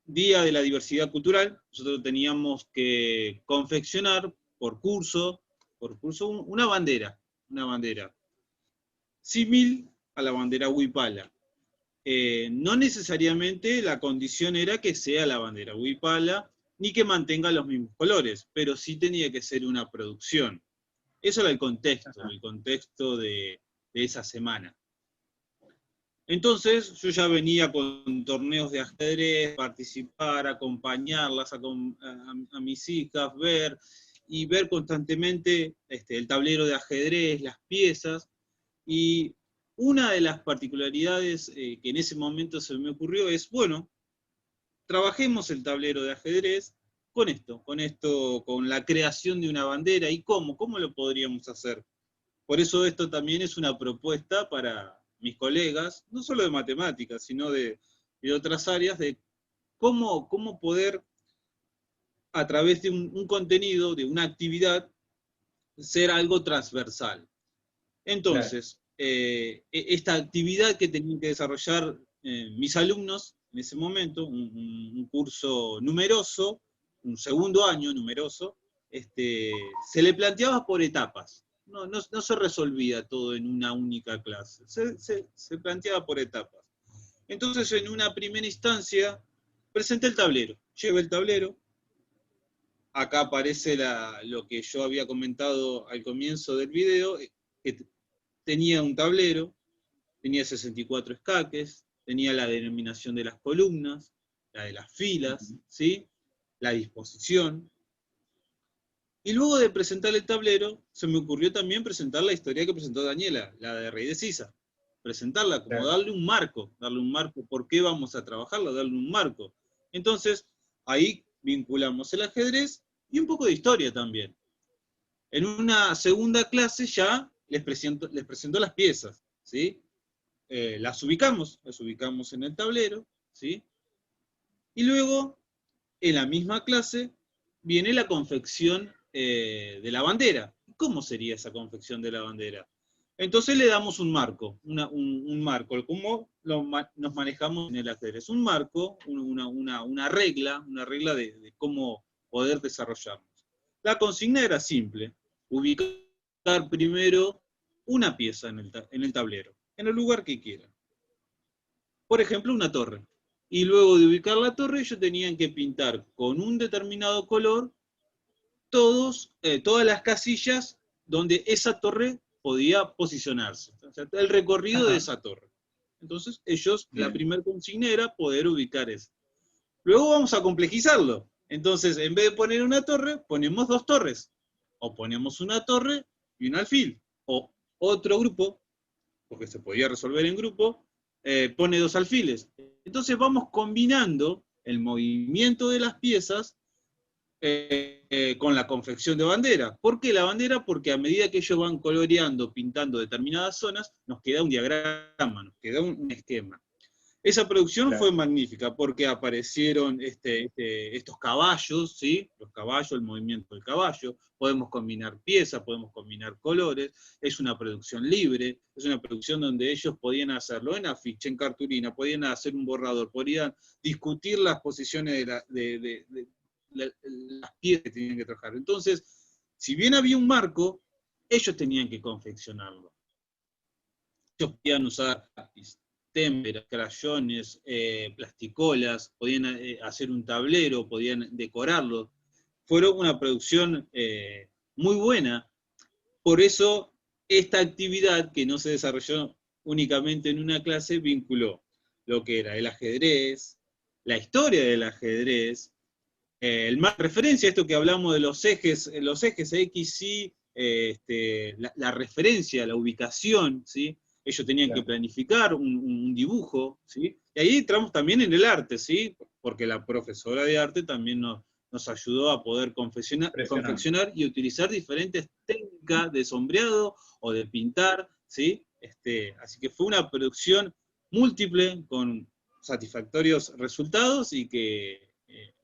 Día de la Diversidad Cultural, nosotros teníamos que confeccionar por curso una bandera símil a la bandera huipala. No necesariamente la condición era que sea la bandera huipala, ni que mantenga los mismos colores, pero sí tenía que ser una producción. Eso era el contexto de esa semana. Entonces yo ya venía con torneos de ajedrez, participar, acompañarlas a mis hijas, ver constantemente el tablero de ajedrez, las piezas, y una de las particularidades que en ese momento se me ocurrió es, bueno, trabajemos el tablero de ajedrez con la creación de una bandera, y cómo lo podríamos hacer. Por eso esto también es una propuesta para mis colegas, no solo de matemáticas, sino de otras áreas, de cómo poder, a través de un contenido, de una actividad, ser algo transversal. Entonces, esta actividad que tenían que desarrollar mis alumnos en ese momento, un curso numeroso, un segundo año numeroso, se le planteaba por etapas. No se resolvía todo en una única clase, se planteaba por etapas. Entonces, en una primera instancia, presenté el tablero, llevé el tablero. Acá aparece lo que yo había comentado al comienzo del video, que tenía un tablero, tenía 64 escaques, tenía la denominación de las columnas, la de las filas, ¿sí? La disposición. Y luego de presentar el tablero, se me ocurrió también presentar la historia que presentó Daniela, la de Rey de Sisa. Presentarla, como darle un marco, por qué vamos a trabajarla, darle un marco. Entonces, ahí vinculamos el ajedrez y un poco de historia también. En una segunda clase ya les presento las piezas, ¿sí? Las ubicamos en el tablero, ¿sí? Y luego, en la misma clase, viene la confección de la bandera. ¿Cómo sería esa confección de la bandera? Entonces le damos un marco, un marco, cómo nos manejamos en el ajedrez. Un marco, una regla de cómo poder desarrollarnos. La consigna era simple: ubicar primero una pieza en el tablero, en el lugar que quieran. Por ejemplo, una torre. Y luego de ubicar la torre, ellos tenían que pintar con un determinado color todas las casillas donde esa torre podía posicionarse. O sea, el recorrido de esa torre. Entonces, la primera consigna era poder ubicar eso. Luego vamos a complejizarlo. Entonces, en vez de poner una torre, ponemos dos torres. O ponemos una torre y un alfil. O otro grupo, porque se podía resolver en grupo, pone dos alfiles. Entonces vamos combinando el movimiento de las piezas con la confección de bandera. ¿Por qué la bandera? Porque a medida que ellos van coloreando, pintando determinadas zonas, nos queda un diagrama, nos queda un esquema. Esa producción fue magnífica porque aparecieron estos caballos, ¿sí? Los caballos, el movimiento del caballo, podemos combinar piezas, podemos combinar colores, es una producción libre, es una producción donde ellos podían hacerlo en afiche, en cartulina, podían hacer un borrador, podían discutir las posiciones de las piezas que tenían que trabajar. Entonces, si bien había un marco, ellos tenían que confeccionarlo. Ellos podían usar lápiz, témperas, crayones, plasticolas, podían hacer un tablero, podían decorarlo. Fueron una producción muy buena, por eso esta actividad, que no se desarrolló únicamente en una clase, vinculó lo que era el ajedrez, la historia del ajedrez, referencia a esto que hablamos de los ejes X, Y, la referencia, la ubicación, ¿sí? Ellos tenían que planificar un dibujo, ¿sí? Y ahí entramos también en el arte, ¿sí? Porque la profesora de arte también nos ayudó a poder confeccionar y utilizar diferentes técnicas de sombreado o de pintar, ¿sí? Así que fue una producción múltiple con satisfactorios resultados y que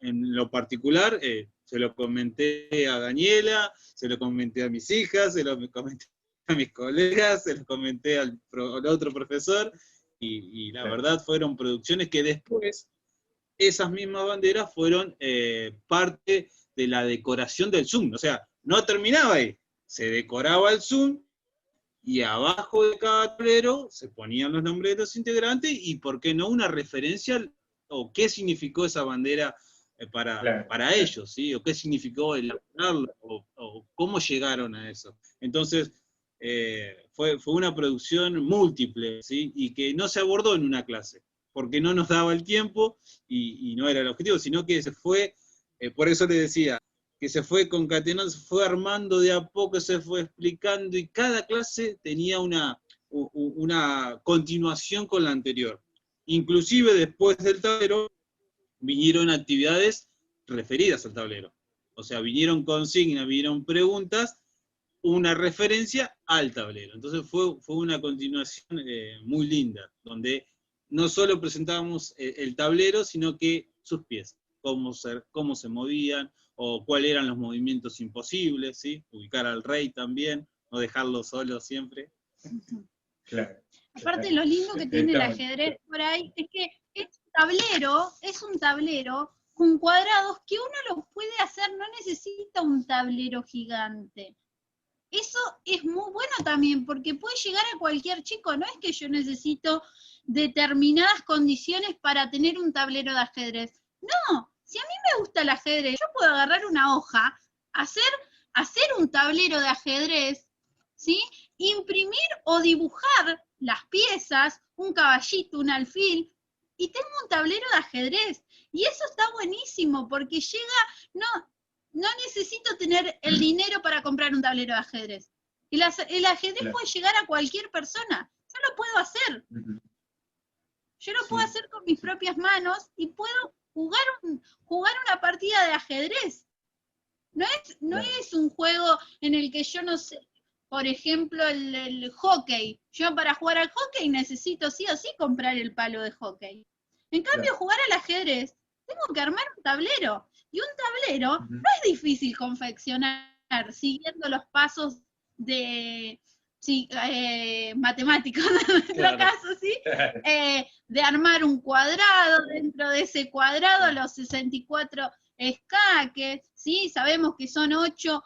en lo particular se lo comenté a Daniela, se lo comenté a mis hijas, se lo comenté a mis colegas, se lo comenté al otro profesor, y la verdad fueron producciones que después, esas mismas banderas fueron parte de la decoración del Zoom. O sea, no terminaba ahí, se decoraba el Zoom, y abajo de cada tablero se ponían los nombres de los integrantes, y por qué no una referencia, o qué significó esa bandera para ellos, ¿sí? O qué significó elaborarlo, o cómo llegaron a eso. Entonces, fue una producción múltiple, ¿sí? Y que no se abordó en una clase, porque no nos daba el tiempo, y no era el objetivo, sino que se fue, por eso les decía, que se fue concatenando, se fue armando de a poco, se fue explicando, y cada clase tenía una continuación con la anterior. Inclusive después del tablero, vinieron actividades referidas al tablero. O sea, vinieron consignas, vinieron preguntas, una referencia al tablero. Entonces fue una continuación muy linda, donde no solo presentábamos el tablero, sino que sus piezas, cómo se movían, o cuáles eran los movimientos imposibles, ¿sí? Ubicar al rey también, no dejarlo solo siempre. Claro. Aparte, lo lindo que tiene el ajedrez por ahí es que es un tablero con cuadrados que uno los puede hacer, no necesita un tablero gigante. Eso es muy bueno también, porque puede llegar a cualquier chico, no es que yo necesito determinadas condiciones para tener un tablero de ajedrez. No, si a mí me gusta el ajedrez, yo puedo agarrar una hoja, hacer un tablero de ajedrez, ¿sí? Imprimir o dibujar las piezas, un caballito, un alfil, y tengo un tablero de ajedrez. Y eso está buenísimo, porque no necesito tener el dinero para comprar un tablero de ajedrez. El ajedrez puede llegar a cualquier persona. Yo lo puedo hacer. Yo lo puedo hacer con mis propias manos y puedo jugar una partida de ajedrez. No es un juego en el que yo no sé, por ejemplo, el hockey. Yo para jugar al hockey necesito sí o sí comprar el palo de hockey. En cambio, jugar al ajedrez, tengo que armar un tablero. Y un tablero no es difícil confeccionar siguiendo los pasos de matemáticos, en nuestro caso, ¿sí? De armar un cuadrado, dentro de ese cuadrado los 64 escaques, ¿sí? Sabemos que son 8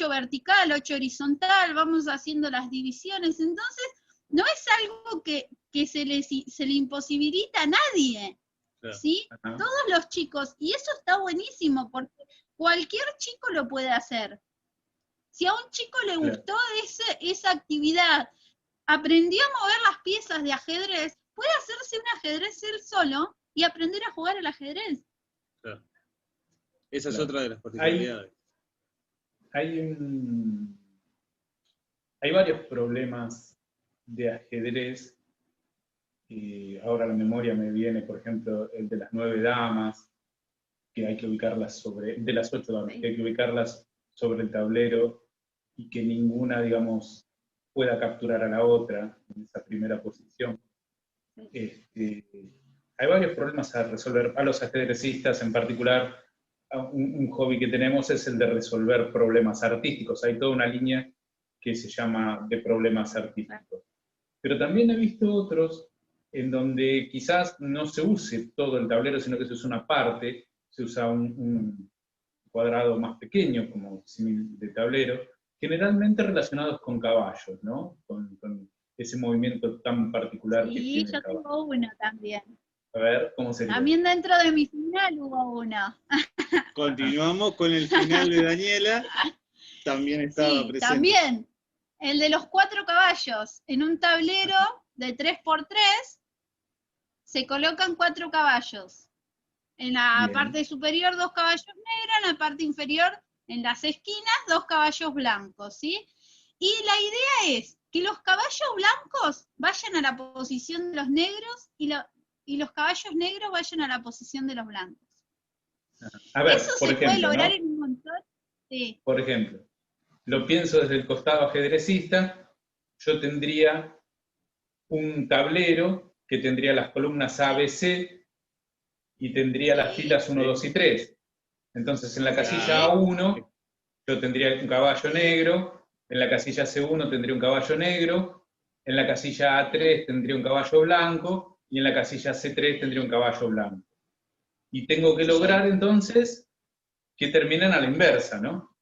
vertical, 8 horizontal, vamos haciendo las divisiones, entonces no es algo que se le imposibilita a nadie, ¿sí? Todos los chicos, y eso está buenísimo, porque cualquier chico lo puede hacer. Si a un chico le gustó esa actividad, aprendió a mover las piezas de ajedrez, puede hacerse un ajedrez él solo y aprender a jugar al ajedrez. Claro. Esa es otra de las particularidades. Hay varios problemas de ajedrez. Ahora a la memoria me viene, por ejemplo, el de las 9 damas, que hay que ubicarlas de las 8 damas, que hay que ubicarlas sobre el tablero y que ninguna, digamos, pueda capturar a la otra en esa primera posición. Hay varios problemas a resolver. A los ajedrecistas en particular, un hobby que tenemos es el de resolver problemas artísticos. Hay toda una línea que se llama de problemas artísticos. Pero también he visto otros en donde quizás no se use todo el tablero, sino que se usa una parte, se usa un cuadrado más pequeño como símil de tablero, generalmente relacionados con caballos, ¿no? Con ese movimiento tan particular que tiene el caballo. Sí, yo tengo uno también. A ver, ¿cómo sería? También dentro de mi final hubo uno. Continuamos con el final de Daniela. También estaba presente. También. el de los 4 caballos. En un tablero de 3×3 se colocan 4 caballos. En la parte superior 2 caballos negros, en la parte inferior, en las esquinas, 2 caballos blancos, ¿sí? Y la idea es que los caballos blancos vayan a la posición de los negros y los caballos negros vayan a la posición de los blancos. A ver, eso por se ejemplo, puede lograr, ¿no? en un montón. Sí. Por ejemplo, lo pienso desde el costado ajedrecista, yo tendría un tablero que tendría las columnas A, B, C y tendría las filas 1, 2 y 3. Entonces en la casilla A1 yo tendría un caballo negro, en la casilla C1 tendría un caballo negro, en la casilla A3 tendría un caballo blanco y en la casilla C3 tendría un caballo blanco. Y tengo que lograr entonces que terminen a la inversa, ¿no?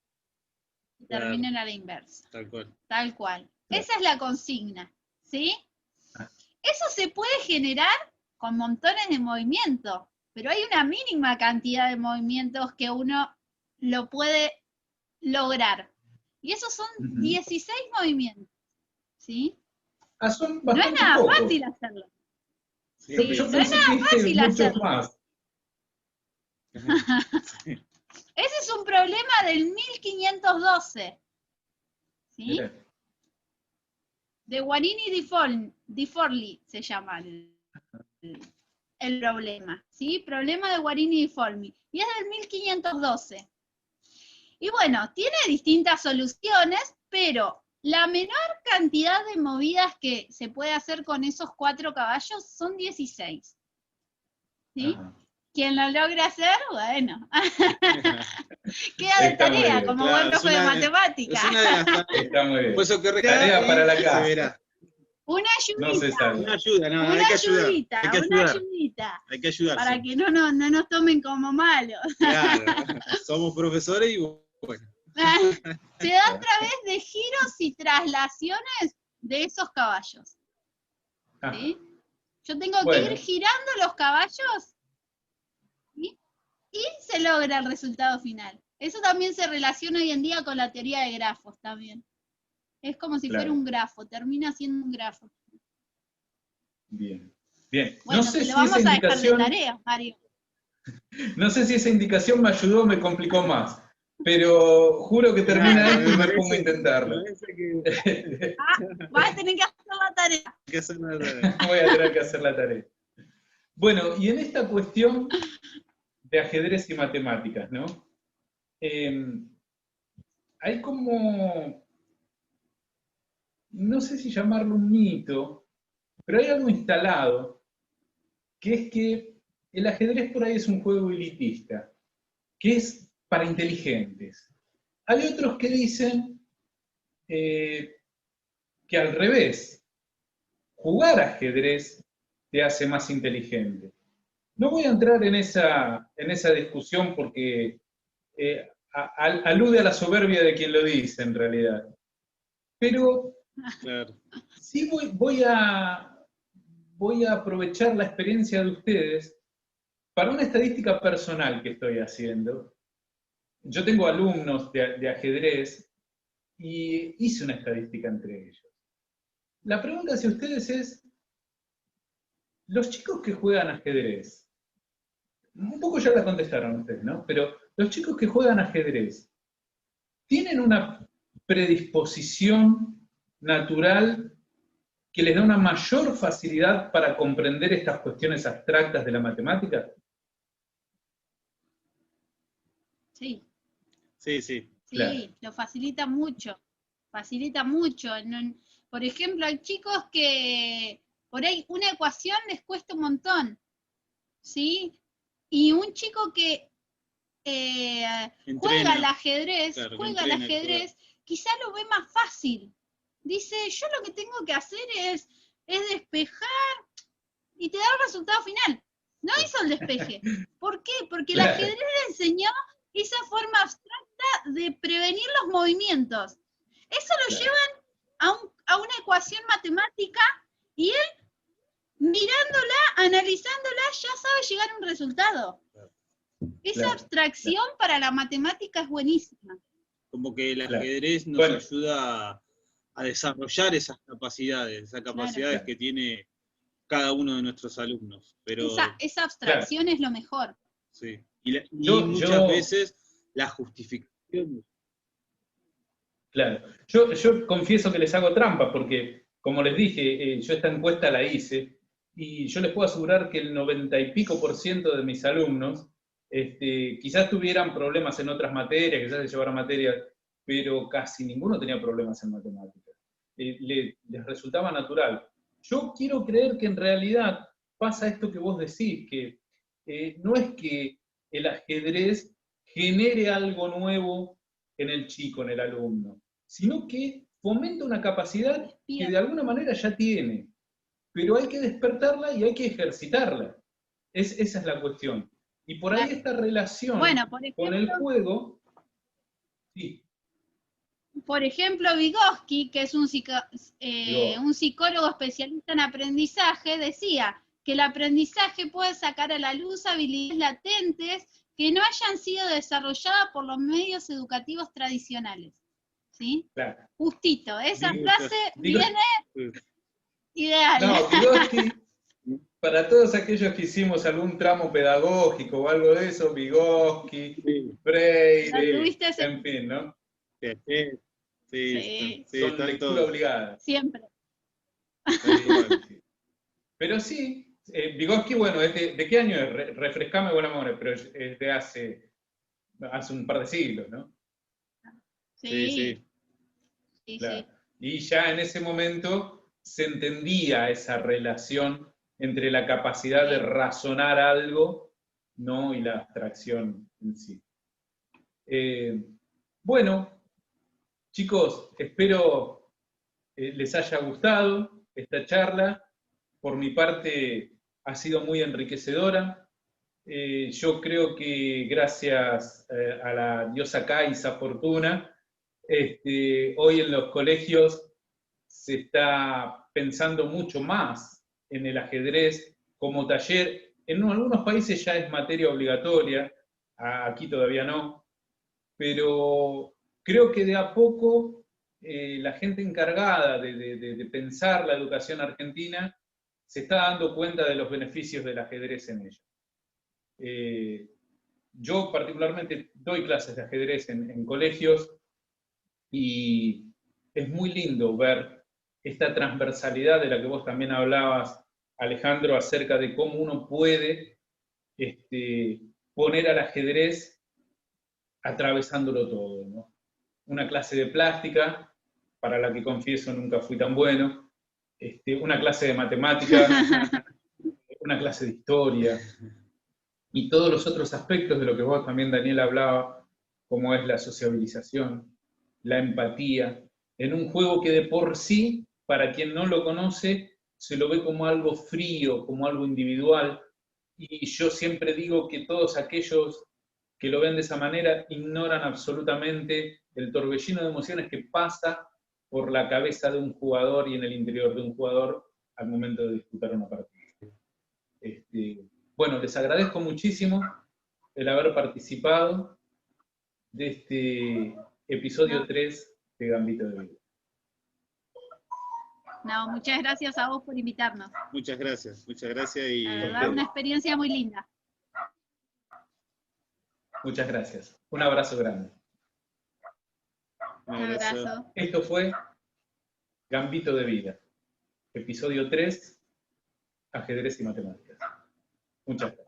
Terminen a la inversa. Tal cual. Tal cual. Esa es la consigna, ¿sí? Eso se puede generar con montones de movimientos, pero hay una mínima cantidad de movimientos que uno lo puede lograr. Y esos son 16 movimientos, ¿sí? Son no es nada pocos. fácil hacerlo. Sí, Sí, yo no es nada fácil hacerlo. Más. Ese es un problema del 1512, ¿sí? De Guarini di Forlì se llama el problema, ¿sí? Problema de Guarini di Forlì. Y es del 1512. Y bueno, tiene distintas soluciones, pero la menor cantidad de movidas que se puede hacer con esos 4 caballos son 16. ¿Sí? Quien lo logre hacer, bueno. Queda de tarea, como buen profe de matemáticas. Es una de las tareas. Está muy bien. Pues eso que tarea para la casa. Verá. Una ayudita. No se sabe. Una ayuda, no, una hay que ayudar. ayudita, Hay que una ayudar. ayudita. Hay que ayudar. Para que no nos tomen como malos. Claro, somos profesores y bueno. Se da a través de giros y traslaciones de esos caballos. ¿Sí? Yo tengo que ir girando los caballos, ¿sí? Y se logra el resultado final. Eso también se relaciona hoy en día con la teoría de grafos también. Es como si fuera un grafo, termina siendo un grafo. Bien. Bien. Bueno, no sé te si lo vamos esa a dejar de tarea, Mario. No sé si esa indicación me ayudó o me complicó más, pero juro que termina esto y me pongo a intentarlo. Vas a tener que hacer la tarea. Voy a tener que hacer la tarea. Bueno, y en esta cuestión de ajedrez y matemáticas, ¿no? Hay como, no sé si llamarlo un mito, pero hay algo instalado, que es que el ajedrez por ahí es un juego elitista, que es para inteligentes. Hay otros que dicen que al revés, jugar ajedrez te hace más inteligente. No voy a entrar en esa discusión porque alude a la soberbia de quien lo dice en realidad. Pero claro, sí voy a aprovechar la experiencia de ustedes para una estadística personal que estoy haciendo. Yo tengo alumnos de ajedrez y hice una estadística entre ellos. La pregunta hacia ustedes es, los chicos que juegan ajedrez, un poco ya la contestaron ustedes, ¿no? Pero los chicos que juegan ajedrez, ¿tienen una predisposición natural que les da una mayor facilidad para comprender estas cuestiones abstractas de la matemática? Sí. Sí. Sí, claro. Lo facilita mucho. Facilita mucho. Por ejemplo, hay chicos que por ahí una ecuación les cuesta un montón, ¿sí? Y un chico que juega al ajedrez, quizá lo ve más fácil. Dice, yo lo que tengo que hacer es despejar y te da el resultado final. No hizo el despeje. ¿Por qué? Porque el ajedrez le enseñó esa forma abstracta de prevenir los movimientos. Eso lo llevan a una ecuación matemática y él, mirándola, analizándola, ya sabe llegar a un resultado. Esa abstracción para la matemática es buenísima. Como que el ajedrez nos ayuda desarrollar esas capacidades Claro. que tiene cada uno de nuestros alumnos. Pero, esa abstracción es lo mejor. sí. Y Yo- muchas veces la justificación. Claro, yo confieso que les hago trampa porque, como les dije, yo esta encuesta la hice y yo les puedo asegurar que el 90 y pico % de mis alumnos quizás tuvieran problemas en otras materias, quizás se llevaran materias, pero casi ninguno tenía problemas en matemáticas. Les resultaba natural. Yo quiero creer que en realidad pasa esto que vos decís, que no es que el ajedrez genere algo nuevo en el chico, en el alumno, sino que fomenta una capacidad que de alguna manera ya tiene, pero hay que despertarla y hay que ejercitarla. Esa es la cuestión. Y por ahí esta relación con el juego, sí. Por ejemplo, Vygotsky, que es un psicólogo especialista en aprendizaje, decía que el aprendizaje puede sacar a la luz habilidades latentes que no hayan sido desarrolladas por los medios educativos tradicionales. ¿Sí? Claro. Justito, esa frase viene ideal. No, Vygotsky, para todos aquellos que hicimos algún tramo pedagógico o algo de eso, Vygotsky, Freire, en fin, ¿no? Sí, son lectura obligada. Siempre. Pero sí, Vygotsky, bueno, ¿de qué año es? Refrescame buena memoria, pero es de hace un par de siglos, ¿no? Sí. Claro. Y ya en ese momento se entendía esa relación entre la capacidad de razonar algo, ¿no? Y la abstracción en sí. Bueno, chicos, espero les haya gustado esta charla. Por mi parte, ha sido muy enriquecedora. Yo creo que gracias a la diosa Caiza Fortuna, hoy en los colegios se está pensando mucho más en el ajedrez como taller. En algunos países ya es materia obligatoria, aquí todavía no, pero creo que de a poco la gente encargada de pensar la educación argentina se está dando cuenta de los beneficios del ajedrez en ella. Yo particularmente doy clases de ajedrez en colegios y es muy lindo ver esta transversalidad de la que vos también hablabas, Alejandro, acerca de cómo uno puede poner al ajedrez atravesándolo todo, ¿no? Una clase de plástica, para la que confieso nunca fui tan bueno, una clase de matemáticas, una clase de historia, y todos los otros aspectos de lo que vos también, Daniel, hablaba, como es la sociabilización, la empatía, en un juego que de por sí, para quien no lo conoce, se lo ve como algo frío, como algo individual, y yo siempre digo que todos aquellos que lo ven de esa manera ignoran absolutamente el torbellino de emociones que pasa por la cabeza de un jugador y en el interior de un jugador al momento de disputar una partida. Bueno, les agradezco muchísimo el haber participado de este episodio 3 de Gambito de Vida. No, muchas gracias a vos por invitarnos. Muchas gracias. Y la verdad, una experiencia muy linda. Muchas gracias. Un abrazo grande. Un abrazo. Esto fue Gambito de Vida, episodio 3, Ajedrez y Matemáticas. Muchas gracias.